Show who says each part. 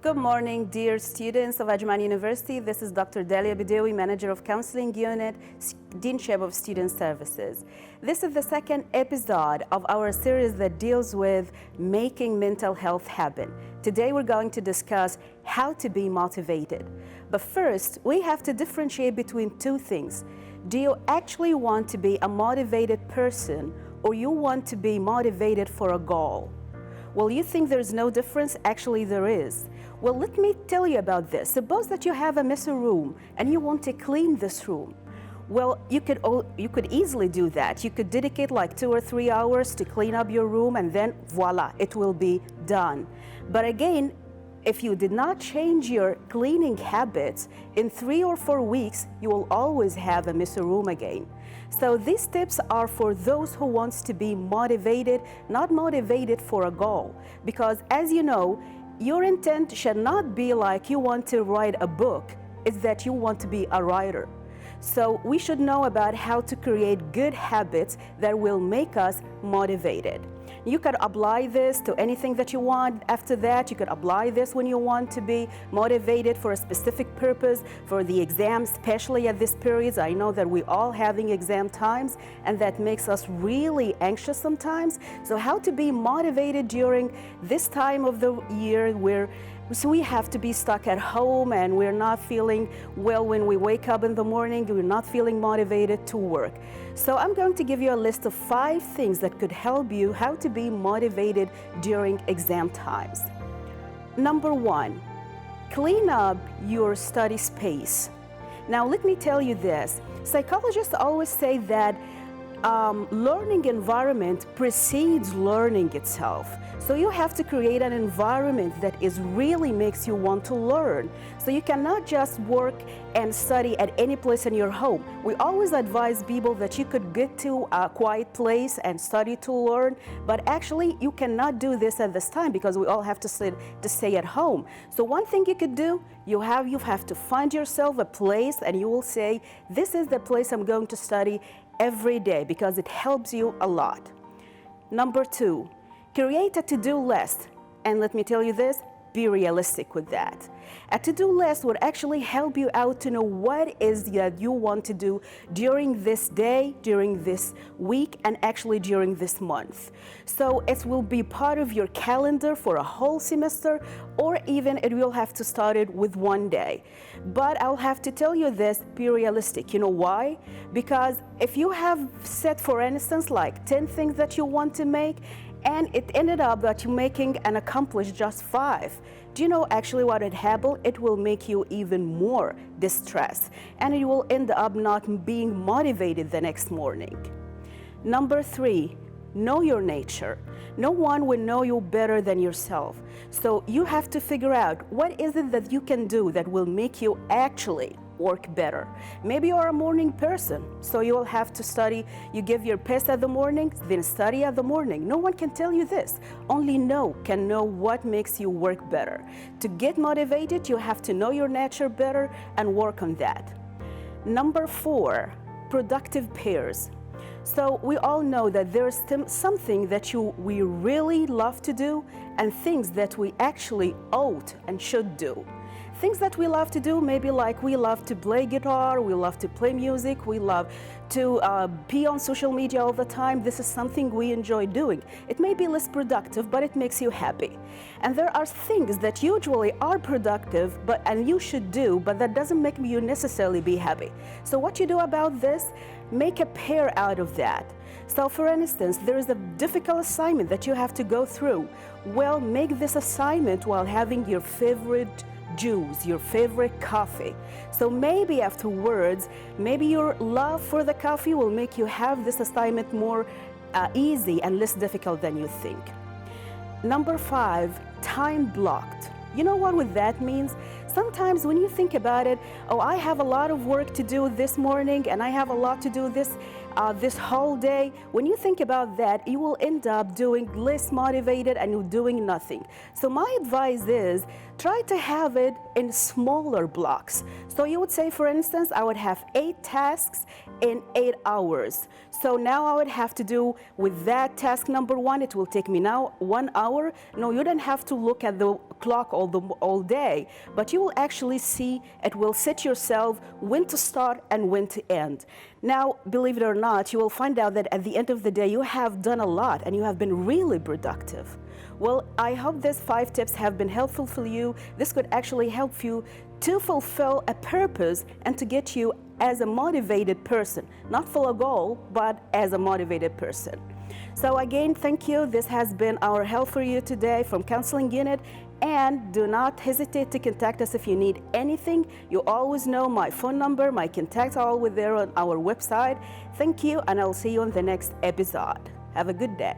Speaker 1: Good morning, dear students of Ajman University. This is Dr. Dalia Bidewi, Manager of Counseling Unit, Deanship of Student Services. This is the second episode of our series that deals with making mental health happen. Today we're going to discuss how to be motivated. But first, we have to differentiate between two things. Do you actually want to be a motivated person, or you want to be motivated for a goal? Well, you think there's no difference? Actually, there is. Well, let me tell you about this. Suppose that you have a messy room and you want to clean this room. Well, you could easily do that. You could dedicate like 2 or 3 hours to clean up your room, and then voila, it will be done. But again, if you did not change your cleaning habits, in 3 or 4 weeks, you will always have a messy room again. So these tips are for those who wants to be motivated, not motivated for a goal. Because as you know, your intent should not be like you want to write a book, it's that you want to be a writer. So we should know about how to create good habits that will make us motivated. You could apply this to anything that you want. After that, you could apply this when you want to be motivated for a specific purpose, for the exams, especially at this period. I know that we're all having exam times, and that makes us really anxious sometimes. So how to be motivated during this time of the year where we have to be stuck at home and we're not feeling well when we wake up in the morning, we're not feeling motivated to work. So I'm going to give you a list of 5 things that could help you how to be motivated during exam times. Number 1, clean up your study space. Now let me tell you this, psychologists always say that learning environment precedes learning itself. So you have to create an environment that really makes you want to learn. So you cannot just work and study at any place in your home. We always advise people that you could get to a quiet place and study to learn, but actually you cannot do this at this time because we all have to stay at home. So one thing you could do, you have to find yourself a place, and you will say, this is the place I'm going to study every day, because it helps you a lot. Number 2, create a to-do list. And let me tell you this, be realistic with that. A to-do list would actually help you out to know what is that you want to do during this day, during this week, and actually during this month. So it will be part of your calendar for a whole semester, or even it will have to start it with one day. But I'll have to tell you this, be realistic. You know why? Because if you have set, for instance, like 10 things that you want to make, and it ended up that you're making and accomplish just 5. Do you know actually what would happen? It will make you even more distressed, and you will end up not being motivated the next morning. Number 3, know your nature. No one will know you better than yourself. So you have to figure out what is it that you can do that will make you actually work better. Maybe you're a morning person, so you will have to study. You give your best at the morning, then study at the morning. No one can tell you this. Only can know what makes you work better. To get motivated, you have to know your nature better and work on that. Number 4, productive pairs. So we all know that there's something that we really love to do, and things that we actually ought and should do. Things that we love to do, maybe like we love to play guitar, we love to play music, we love to be on social media all the time. This is something we enjoy doing. It may be less productive, but it makes you happy. And there are things that usually are productive, and you should do, but that doesn't make you necessarily be happy. So what you do about this, make a pair out of that. So for instance, there is a difficult assignment that you have to go through. Well, make this assignment while having your favorite juice, your favorite coffee. So maybe afterwards, maybe your love for the coffee will make you have this assignment more easy and less difficult than you think. Number 5, time blocked. You know what that means? Sometimes when you think about it, oh, I have a lot of work to do this morning, and I have a lot to do this whole day. When you think about that, you will end up doing less motivated and you're doing nothing. So my advice is, try to have it in smaller blocks. So you would say, for instance, I would have 8 tasks in 8 hours. So now I would have to do with that task number 1, it will take me now 1 hour. No, you don't have to look at the clock all day, but you will actually see, it will set yourself when to start and when to end. Now, believe it or not, you will find out that at the end of the day, you have done a lot and you have been really productive. Well, I hope these 5 tips have been helpful for you. This could actually help you to fulfill a purpose and to get you as a motivated person, not for a goal, but as a motivated person. So again, thank you. This has been our Help for You today from Counseling Unit. And do not hesitate to contact us if you need anything. You always know my phone number, my contacts are always there on our website. Thank you, and I'll see you on the next episode. Have a good day.